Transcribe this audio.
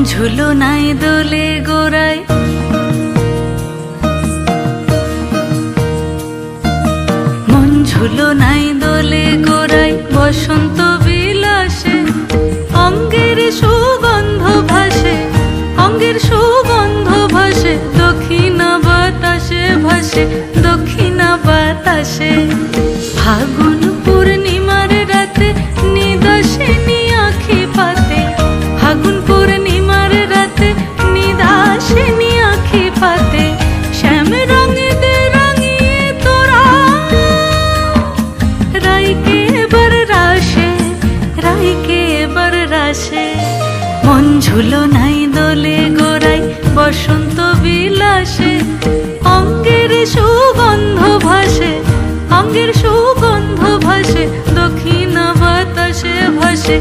ঝুলো নাই দোলে গোড়ায়, মন ঝুলো নাই দোলে গোড়ায়, বসন্ত বিলাসে অঙ্গের সুগন্ধ ভাসে, অঙ্গের সুগন্ধ ভাসে, দক্ষিণা বাতাসে ভাসে, দক্ষিণা বাতাসে। ফাগুন পূর্ণিমার রাতে নিদাসিনী আঁখি পাতে, ফাগুন পূর্ণিমার রাতে নিদাসিনী আঁখি পাতে, শ্যাম রঙে দে রাঙিয়ে তোরা রাইকে এবার রাশে, রাইকে এবার রাশে। মন ঝুলো নাই দোলে গোড়ায়, বসন্ত বিলাসে অঙ্গের সুগন্ধ ভাসে, অঙ্গের সুগন্ধ ভাসে, দক্ষিণা বাতাসে ভাসে,